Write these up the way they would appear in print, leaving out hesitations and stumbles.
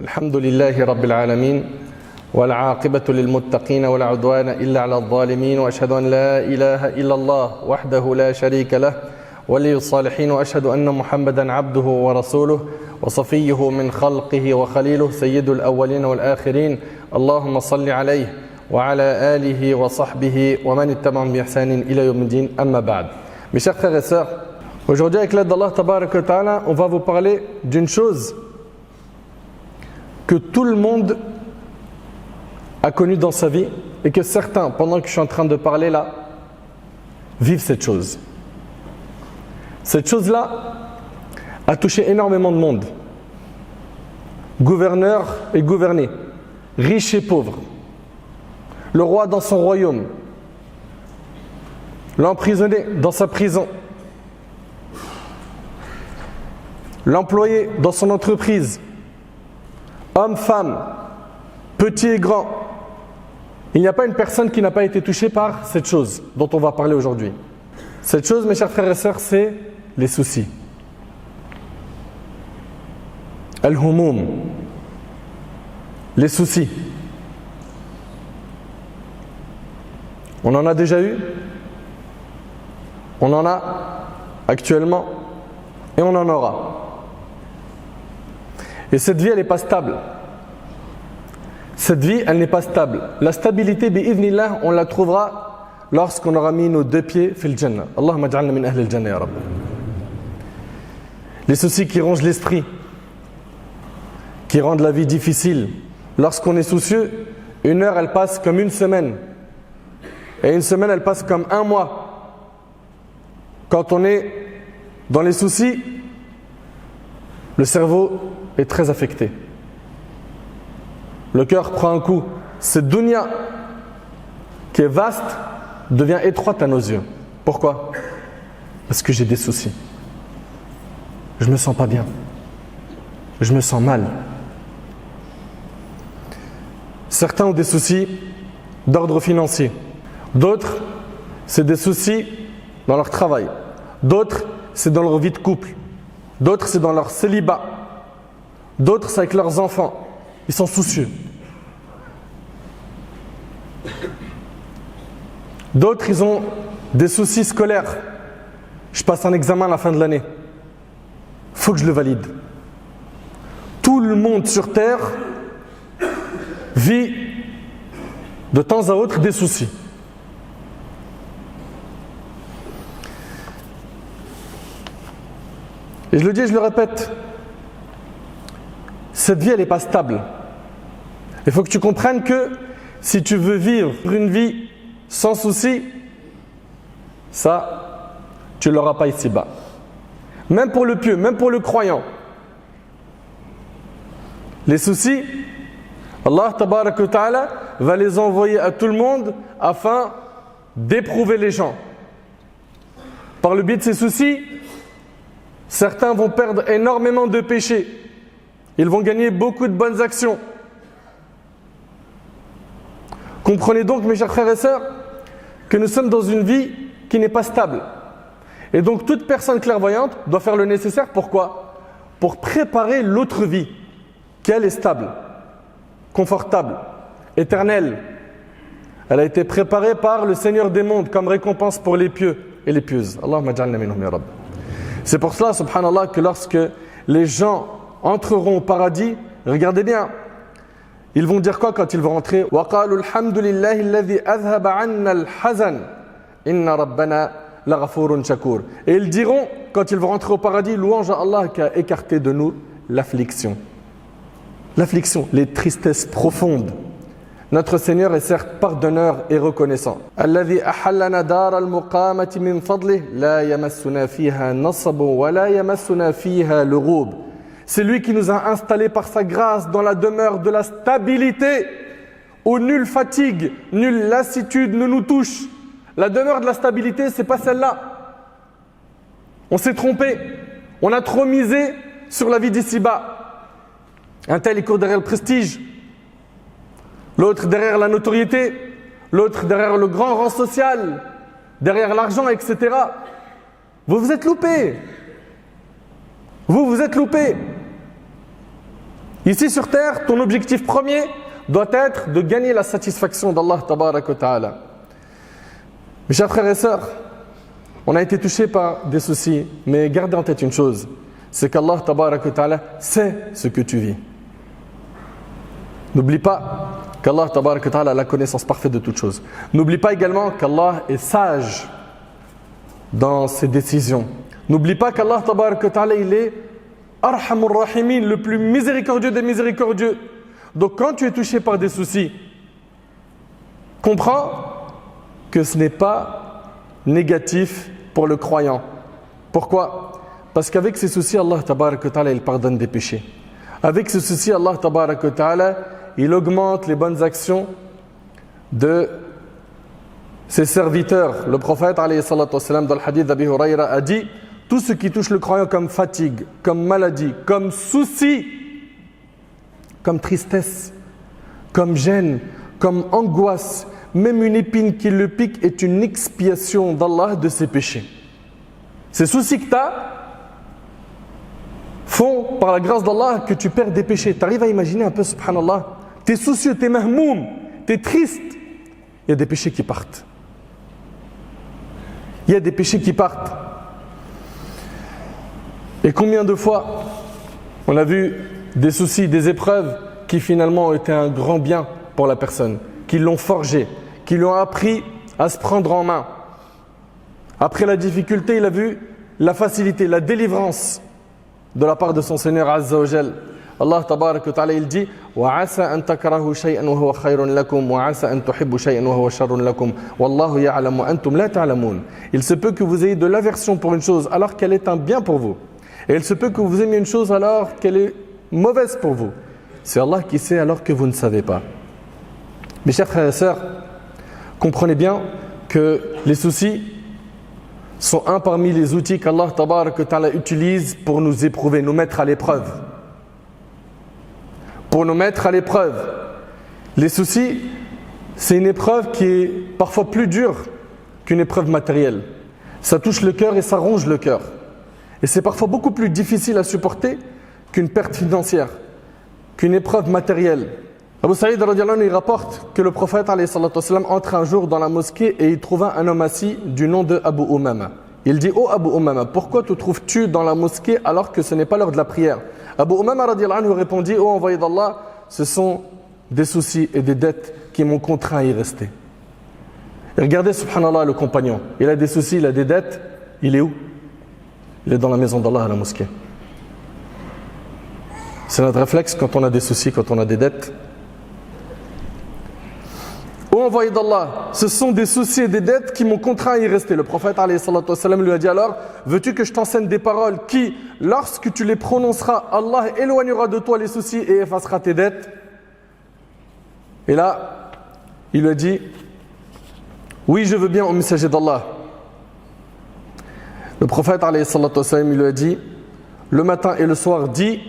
الحمد لله رب العالمين والعاقبة للمتقين ولا عدوان إلا على الظالمين وأشهد أن لا إله إلا الله وحده لا شريك له ولي الصالحين وأشهد أن محمدا عبده ورسوله وصفيه من خلقه وخليله سيد الأولين والآخرين اللهم صل عليه وعلى آله وصحبه ومن اتبعهم بإحسان إلى يوم الدين أما بعد. Mes chers frères et sœurs, aujourd'hui avec l'aide d'Allah Tabarak wa Ta'ala, on va vous parler d'une chose que tout le monde a connue dans sa vie et que certains, pendant que je suis en train de parler là, vivent cette chose. Cette chose-là a touché énormément de monde. Gouverneurs et gouvernés, riches et pauvres, le roi dans son royaume, l'emprisonné dans sa prison, l'employé dans son entreprise, hommes, femmes, petits et grands. Il n'y a pas une personne qui n'a pas été touchée par cette chose dont on va parler aujourd'hui. Cette chose, mes chers frères et sœurs, c'est les soucis. Al-Humum, les soucis. On en a déjà eu, on en a actuellement et on en aura. Et cette vie, elle n'est pas stable. Cette vie, elle n'est pas stable. La stabilité, bi'idhnillah, on la trouvera lorsqu'on aura mis nos deux pieds fil jannah. Allahumma ja'alna min ahli al-jannah ya Rabb. Les soucis qui rongent l'esprit, qui rendent la vie difficile. Lorsqu'on est soucieux, une heure, elle passe comme une semaine. Et une semaine, elle passe comme un mois. Quand on est dans les soucis, le cerveau est très affecté. Le cœur prend un coup. Cette dunya qui est vaste devient étroite à nos yeux. Pourquoi? Parce que j'ai des soucis. Je me sens pas bien. Je me sens mal. Certains ont des soucis d'ordre financier. D'autres, c'est des soucis dans leur travail. D'autres, c'est dans leur vie de couple. D'autres, c'est dans leur célibat. D'autres, c'est avec leurs enfants. Ils sont soucieux. D'autres, ils ont des soucis scolaires. Je passe un examen à la fin de l'année. Il faut que je le valide. Tout le monde sur Terre vit de temps à autre des soucis. Et je le dis et je le répète, cette vie, elle n'est pas stable. Il faut que tu comprennes que si tu veux vivre une vie sans souci, ça, tu ne l'auras pas ici-bas. Même pour le pieux, même pour le croyant. Les soucis, Allah Tabarak wa Ta'ala va les envoyer à tout le monde afin d'éprouver les gens. Par le biais de ces soucis, certains vont perdre énormément de péchés. Ils vont gagner beaucoup de bonnes actions. Comprenez donc, mes chers frères et sœurs, que nous sommes dans une vie qui n'est pas stable. Et donc, toute personne clairvoyante doit faire le nécessaire. Pourquoi? Pour préparer l'autre vie, qu'elle est stable, confortable, éternelle. Elle a été préparée par le Seigneur des mondes comme récompense pour les pieux et les pieuses. Allahumma ja'alna minhum ya Rabb. C'est pour cela, subhanallah, que lorsque les gens entreront au paradis, regardez bien, ils vont dire quoi quand ils vont rentrer? وَقَالُوا الْحَمْدُ لِلَّهِ الَّذِي أَذْهَبَ عَنَّا الْحَزَنَ إِنَّ رَبَّنَا لَغَفُورٌ شَكُورٌ. Et ils diront, quand ils vont rentrer au paradis, louange à Allah qui a écarté de nous l'affliction. L'affliction, les tristesses profondes. Notre Seigneur est certes pardonneur et reconnaissant. الذي أحلنا دار المقامة من فضله لا يمسنا فيها نصب ولا يمسنا فيها لغوب. C'est lui qui nous a installés par sa grâce dans la demeure de la stabilité où nulle fatigue, nulle lassitude ne nous touche. La demeure de la stabilité, c'est pas celle-là. On s'est trompé. On a trop misé sur la vie d'ici-bas. Un tel, il court derrière le prestige. L'autre derrière la notoriété, l'autre derrière le grand rang social, derrière l'argent, etc. Vous vous êtes loupés. Vous vous êtes loupés. Ici sur terre, ton objectif premier doit être de gagner la satisfaction d'Allah tabarak wa ta'ala. Mes chers frères et sœurs, on a été touchés par des soucis, mais gardez en tête une chose, c'est qu'Allah tabarak wa ta'ala sait ce que tu vis. N'oublie pas qu'Allah tabarak wa ta'ala a la connaissance parfaite de toutes choses. N'oublie pas également qu'Allah est sage dans ses décisions. N'oublie pas qu'Allah tabarak wa ta'ala, il est Arhamur Rahimin, le plus miséricordieux des miséricordieux. Donc quand tu es touché par des soucis, comprends que ce n'est pas négatif pour le croyant. Pourquoi? Parce qu'avec ces soucis, Allah tabarak wa ta'ala, il pardonne des péchés. Avec ces soucis, Allah tabarak wa ta'ala, il augmente les bonnes actions de ses serviteurs. Le prophète alayhi salatu wassalam, dans le hadith d'Abi Hurayra, a dit: tout ce qui touche le croyant comme fatigue, comme maladie, comme souci, comme tristesse, comme gêne, comme angoisse, même une épine qui le pique est une expiation d'Allah de ses péchés. Ces soucis que tu as font, par la grâce d'Allah, que tu perds des péchés. Tu arrives à imaginer un peu, subhanallah, tu es soucieux, tu es mahmoum, tu es triste. Il y a des péchés qui partent. Il y a des péchés qui partent. Et combien de fois on a vu des soucis, des épreuves qui finalement ont été un grand bien pour la personne, qui l'ont forgé, qui lui ont appris à se prendre en main. Après la difficulté, il a vu la facilité, la délivrance de la part de son Seigneur Azza wa Jal. Allah tabarak wa ta'ala, il dit: wa asa an takrahu shay'an wa huwa khayrun lakum wa asa an tuhibbu shay'an wa huwa sharrun lakum wallahu ya'lamu wa antum la ta'lamun. Il se peut que vous ayez de l'aversion pour une chose alors qu'elle est un bien pour vous. Et il se peut que vous aimiez une chose alors qu'elle est mauvaise pour vous. C'est Allah qui sait alors que vous ne savez pas. Mes chers frères et sœurs, comprenez bien que les soucis sont un parmi les outils qu'Allah tabarak wa ta'ala utilise pour nous éprouver, nous mettre à l'épreuve. Pour nous mettre à l'épreuve. Les soucis, c'est une épreuve qui est parfois plus dure qu'une épreuve matérielle. Ça touche le cœur et ça ronge le cœur. Et c'est parfois beaucoup plus difficile à supporter qu'une perte financière, qu'une épreuve matérielle. Abu Saïd radiallahu anhu, il rapporte que le prophète alayhi salatu wassalam entre un jour dans la mosquée et il trouva un homme assis du nom de Abu Umama. Il dit: oh Abu Umama, pourquoi te trouves-tu dans la mosquée alors que ce n'est pas l'heure de la prière? Abu Umama radiallahu anhu répondit: oh envoyé d'Allah, ce sont des soucis et des dettes qui m'ont contraint à y rester. Et regardez subhanallah le compagnon, il a des soucis, il a des dettes, il est où? Il est dans la maison d'Allah à la mosquée. C'est notre réflexe quand on a des soucis, quand on a des dettes. Ô envoyé d'Allah, ce sont des soucis et des dettes qui m'ont contraint à y rester. Le prophète alayhi salatu wassalam lui a dit alors: veux-tu que je t'enseigne des paroles qui, lorsque tu les prononceras, Allah éloignera de toi les soucis et effacera tes dettes? Et là, il lui a dit: oui, je veux bien, au messager d'Allah. Le prophète alayhi salatu wassalam lui a dit: le matin et le soir, dis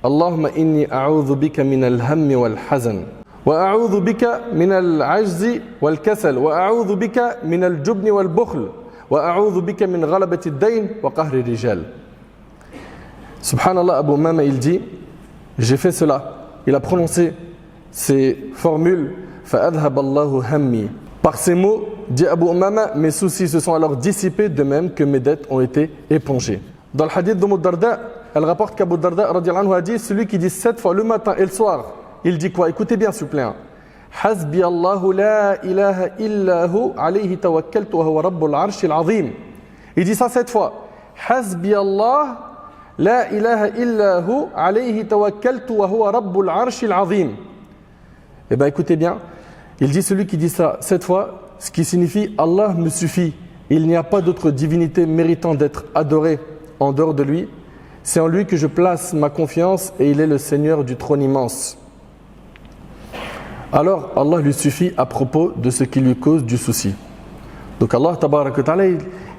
Allahumma inni a'udhu bika min al-hammi wal-hazan wa a'udhu bika min al-'ajzi wal-kasal wa a'udhu bika min al-jubni wal-bukhl wa a'udhu bika min ghalabati ad-dayn wa qahri rijal. Subhanallah, Abu Umama, il dit: j'ai fait cela. Il a prononcé ces formules: fa'adhhab Allahu hammi. Par ces mots, dit Abu Umama, mes soucis se sont alors dissipés, de même que mes dettes ont été épongées. Dans le hadith d'Abu Darda, elle rapporte qu'Abu Darda radiallahu anhu a dit: celui qui dit 7 fois le matin et le soir, il dit quoi? Écoutez bien s'il vous plaît. Hasbi Allahu la ilaha illahu alayhi tawakkaltu wa huwa rabbul arshil azim. Il dit ça 7 fois. Hasbi Allah la ilaha illahu alayhi tawakkaltu wa huwa rabbul arshil azim. Eh bien écoutez bien, il dit celui qui dit ça 7 fois, ce qui signifie Allah me suffit. Il n'y a pas d'autre divinité méritant d'être adorée en dehors de lui. C'est en lui que je place ma confiance et il est le Seigneur du trône immense. Alors Allah lui suffit à propos de ce qui lui cause du souci. Donc Allah tabarak wa ta'ala,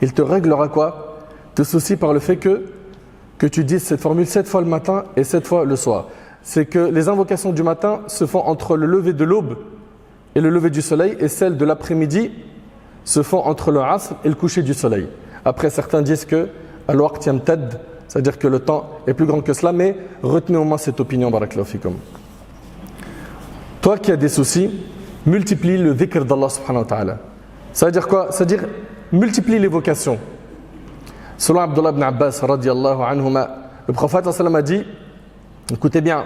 il te réglera quoi? Te soucie par le fait que tu dises cette formule 7 fois le matin et 7 fois le soir. C'est que les invocations du matin se font entre le lever de l'aube et le lever du soleil, et celles de l'après-midi se font entre le asr et le coucher du soleil. Après, certains disent que al-waqt yamtad, C'est-à-dire que le temps est plus grand que cela, mais retenez au moins cette opinion, barakallahu fikum. Toi qui as des soucis, multiplie le dhikr d'Allah subhanahu wa ta'ala. Ça veut dire quoi? Ça veut dire multiplie l'évocation. Selon Abdullah ibn Abbas, radiyallahu anhuma, le prophète sallallahu a dit, écoutez bien,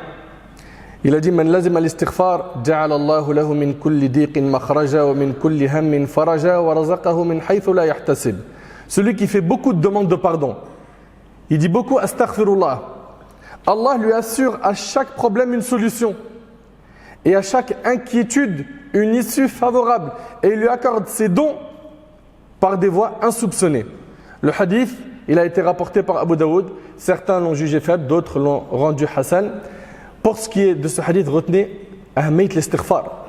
il a dit man lazim al-istighfar ja'ala Allahu lahu min kulli diqin makhraja wa min kulli hammin faraja wa razaqahu min haythu la yahtasib. Celui qui fait beaucoup de demandes de pardon, il dit beaucoup astaghfirullah. Allah lui assure à chaque problème une solution et à chaque inquiétude une issue favorable et il lui accorde ses dons par des voies insoupçonnées. Le hadith, il a été rapporté par Abu Daoud, certains l'ont jugé faible, d'autres l'ont rendu Hassan. Pour ce qui est de ce hadith, retenez ahmiyat l'istighfar,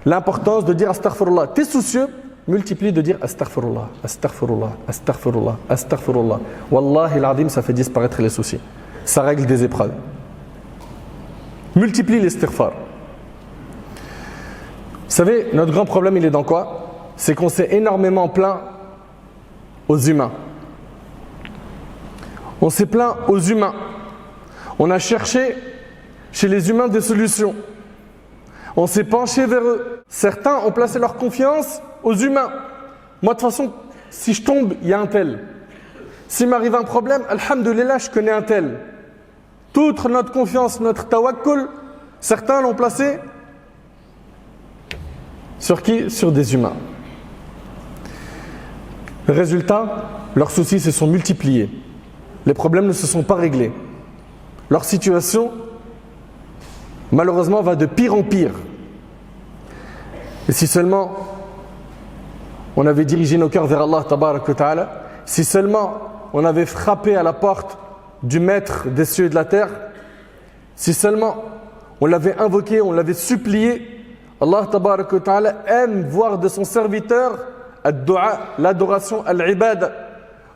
l'importance de dire astaghfirullah. T'es soucieux, multiplie de dire astaghfirullah, astaghfirullah, astaghfirullah, astaghfirullah. Wallahi l'azim, ça fait disparaître les soucis. Ça règle des épreuves. Multiplie l'istighfar. Vous savez, notre grand problème, il est dans quoi? C'est qu'on s'est énormément plaint aux humains. On s'est plaint aux humains. On a cherché chez les humains des solutions. On s'est penché vers eux. Certains ont placé leur confiance aux humains. Moi, de toute façon, si je tombe, il y a un tel. S'il m'arrive un problème, alhamdoulilah, je connais un tel. Toute notre confiance, notre tawakkul, certains l'ont placé sur qui? Sur des humains. Résultat, leurs soucis se sont multipliés. Les problèmes ne se sont pas réglés. Leur situation, malheureusement, va de pire en pire. Et si seulement on avait dirigé nos cœurs vers Allah, tabarak wa ta'ala, si seulement on avait frappé à la porte du maître des cieux et de la terre, si seulement on l'avait invoqué, on l'avait supplié, Allah tabarak wa ta'ala aime voir de son serviteur ad-du'a, l'adoration, al-ibad.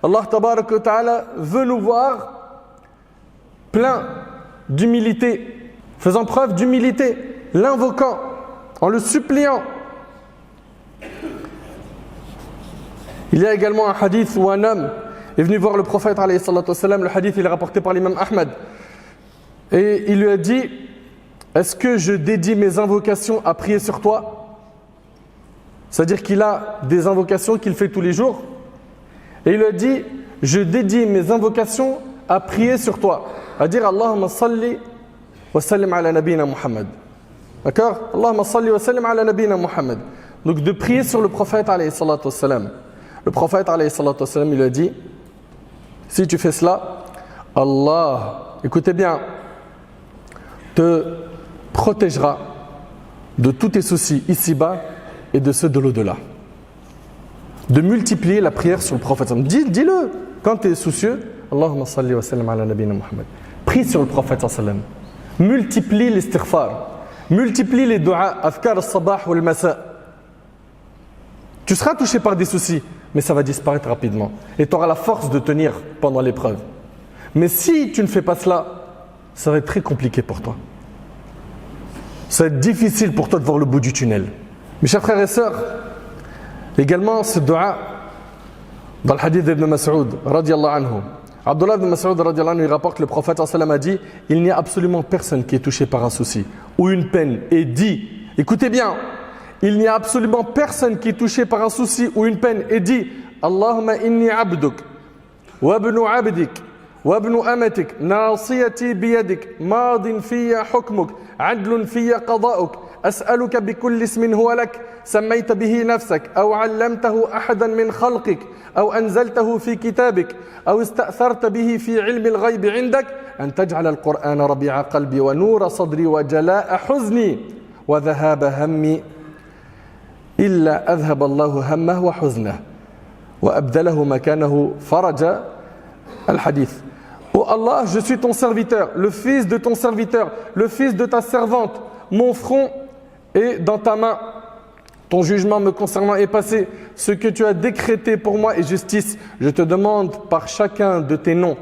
Allah tabarak wa ta'ala veut nous voir plein d'humilité, faisant preuve d'humilité, l'invoquant, en le suppliant. Il y a également un hadith où un homme est venu voir le prophète alayhi salatu wassalam. Le hadith il est rapporté par l'imam Ahmad. Et il lui a dit: est-ce que je dédie mes invocations à prier sur toi? C'est-à-dire qu'il a des invocations qu'il fait tous les jours. Et il lui a dit: je dédie mes invocations à prier sur toi. À dire Allahumma salli wa sallim ala nabina Muhammad. D'accord? Allahumma salli wa sallim ala nabina Muhammad. Donc de prier sur le prophète alayhi salatu wassalam. Le prophète alayhi salatu wassalam, il lui a dit: si tu fais cela, Allah, écoutez bien, te protégera de tous tes soucis ici-bas et de ceux de l'au-delà. De multiplier la prière sur le prophète. Dis-le quand tu es soucieux. Allahumma salli wa sallim ala nabina Muhammad. Prie sur le prophète sallam. Multiplie l'istighfar. Multiplie les du'a, afkar al-sabah ou al-masa. Tu seras touché par des soucis, mais ça va disparaître rapidement. Et tu auras la force de tenir pendant l'épreuve. Mais si tu ne fais pas cela, ça va être très compliqué pour toi. Ça va être difficile pour toi de voir le bout du tunnel. Mes chers frères et sœurs, également ce dua, dans le hadith d'Ibn Mas'ud, radiyallahu anhu, Abdullah ibn Mas'ud, radiyallahu anhu, il rapporte que le prophète sallam a dit: il n'y a absolument personne qui est touché par un souci ou une peine et dit, écoutez bien, il n'y a absolument personne qui est touché par un souci ou une peine et dit: Allahumma inni abduk wa ibnu abdik wa ibnu amatik nasiyati biyadik madin fiyya hukmuk adlun fiyya qada'uk أسألك بكل اسم هو لك سميت به نفسك أو علمته أحدا من خلقك أو أنزلته في كتابك أو استأثرت به في علم الغيب عندك أن تجعل القرآن ربيع قلبي ونور صدري وجلاء حزني وذهاب همي إلا أذهب الله همه وحزنه وأبدله مكانه فرجا. الحديث. Oh Allah, je suis ton serviteur, le fils de ton serviteur, le fils de ta servante. Mon front est dans ta main. Ton jugement me concernant est passé. Ce que tu as décrété pour moi est justice. Je te demande par chacun de tes noms,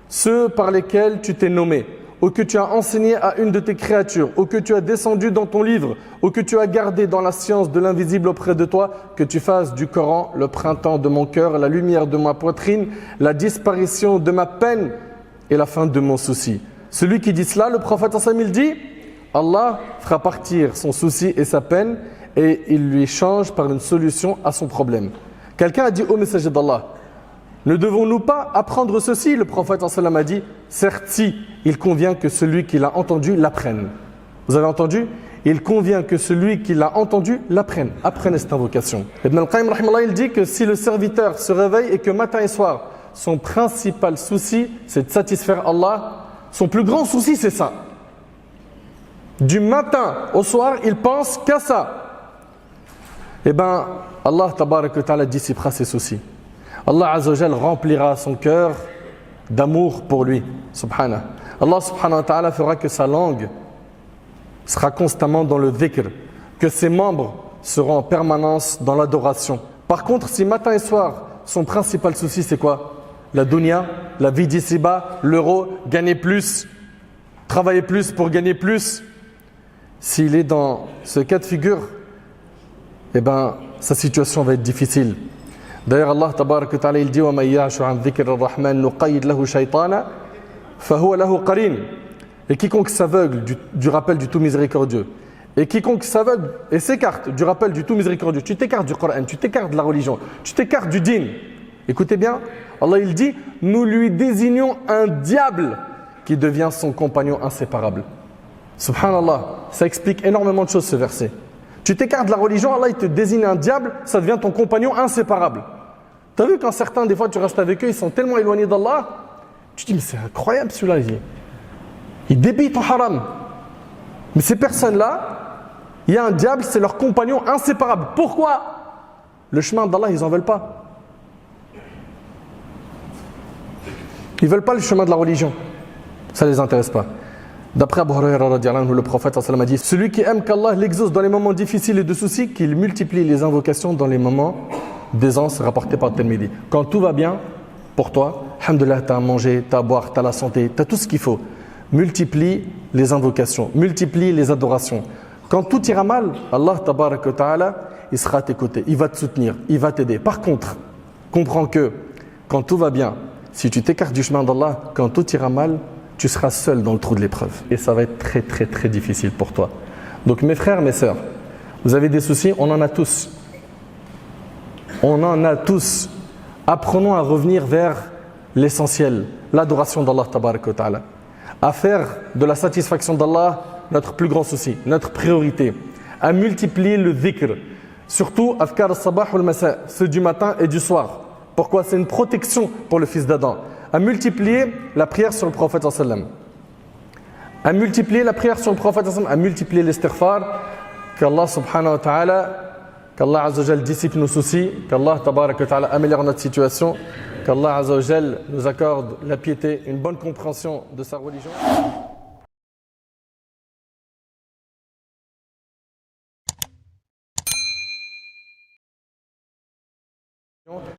ceux par lesquels tu t'es nommé, ou que tu as enseigné à une de tes créatures, ou que tu as descendu dans ton livre, ou que tu as gardé dans la science de l'invisible auprès de toi, que tu fasses du Coran le printemps de mon cœur, la lumière de ma poitrine, la disparition de ma peine et la fin de mon souci. Celui qui dit cela, le prophète il dit, Allah fera partir son souci et sa peine et il lui change par une solution à son problème. Quelqu'un a dit au messager d'Allah, ne devons-nous pas apprendre ceci? Le prophète a dit, certes si, il convient que celui qui l'a entendu l'apprenne. Vous avez entendu? Il convient que celui qui l'a entendu l'apprenne. Apprenez cette invocation. Ibn al-Qayyim il dit que si le serviteur se réveille et que matin et soir, son principal souci, c'est de satisfaire Allah, son plus grand souci, c'est ça. Du matin au soir, il pense qu'à ça. Eh bien, Allah tabarak wa ta'ala dissipera ses soucis. Allah Azza wa Jal remplira son cœur d'amour pour lui. Subhanah. Allah subhanahu wa ta'ala fera que sa langue sera constamment dans le dhikr, que ses membres seront en permanence dans l'adoration. Par contre, si matin et soir, son principal souci, c'est quoi? La dunya, la vie d'ici-bas, l'euro, gagner plus, travailler plus pour gagner plus. S'il est dans ce cas de figure, eh ben, sa situation va être difficile. D'ailleurs, Allah tabarak wa ta'ala, il dit وَمَنْ يَعْشُ عَنْ ذِكْرِ الرَّحْمَنِ نُقَيِّدْ لَهُ شَيْطَانًا فَهُوَ لَهُ قَرِينٌ. Et quiconque s'aveugle du rappel du tout miséricordieux, et quiconque s'aveugle et s'écarte du rappel du tout miséricordieux, tu t'écartes du Coran, tu t'écartes de la religion, tu t'écartes du dîn. Écoutez bien, Allah il dit, nous lui désignons un diable qui devient son compagnon inséparable. Subhanallah, ça explique énormément de choses ce verset. Tu t'écartes de la religion, Allah il te désigne un diable, ça devient ton compagnon inséparable. Tu as vu quand certains, des fois tu restes avec eux, ils sont tellement éloignés d'Allah, tu te dis mais c'est incroyable celui-là, il débite en haram. Mais ces personnes-là, il y a un diable, c'est leur compagnon inséparable. Pourquoi? Le chemin d'Allah, ils n'en veulent pas. Ils ne veulent pas le chemin de la religion. Ça ne les intéresse pas. D'après Abu Huraira, le prophète a dit, celui qui aime qu'Allah l'exauce dans les moments difficiles et de soucis, qu'il multiplie les invocations dans les moments d'aisance rapportés par Tirmidhi. Quand tout va bien pour toi, alhamdoulilah, tu as à manger, tu as à boire, tu as la santé, tu as tout ce qu'il faut. Multiplie les invocations, multiplie les adorations. Quand tout ira mal, Allah tabarak wa ta'ala, il sera à tes côtés, il va te soutenir, il va t'aider. Par contre, comprends que quand tout va bien, si tu t'écartes du chemin d'Allah, quand tout ira mal, tu seras seul dans le trou de l'épreuve. Et ça va être très très très difficile pour toi. Donc mes frères, mes sœurs, vous avez des soucis, on en a tous. On en a tous. Apprenons à revenir vers l'essentiel, l'adoration d'Allah tabarak wa ta'ala. À faire de la satisfaction d'Allah notre plus grand souci, notre priorité. À multiplier le dhikr. Surtout, afkar al-sabah ou al-masa, ceux du matin et du soir. Pourquoi? C'est une protection pour le fils d'Adam. À multiplier la prière sur le prophète sallam. À multiplier la prière sur le prophète sallam. À multiplier l'istighfar. Qu'Allah subhanahu wa ta'ala, qu'Allah azza wa jal dissipe nos soucis. Qu'Allah tabarak wa ta'ala améliore notre situation. Qu'Allah azza wa jal nous accorde la piété, une bonne compréhension de sa religion.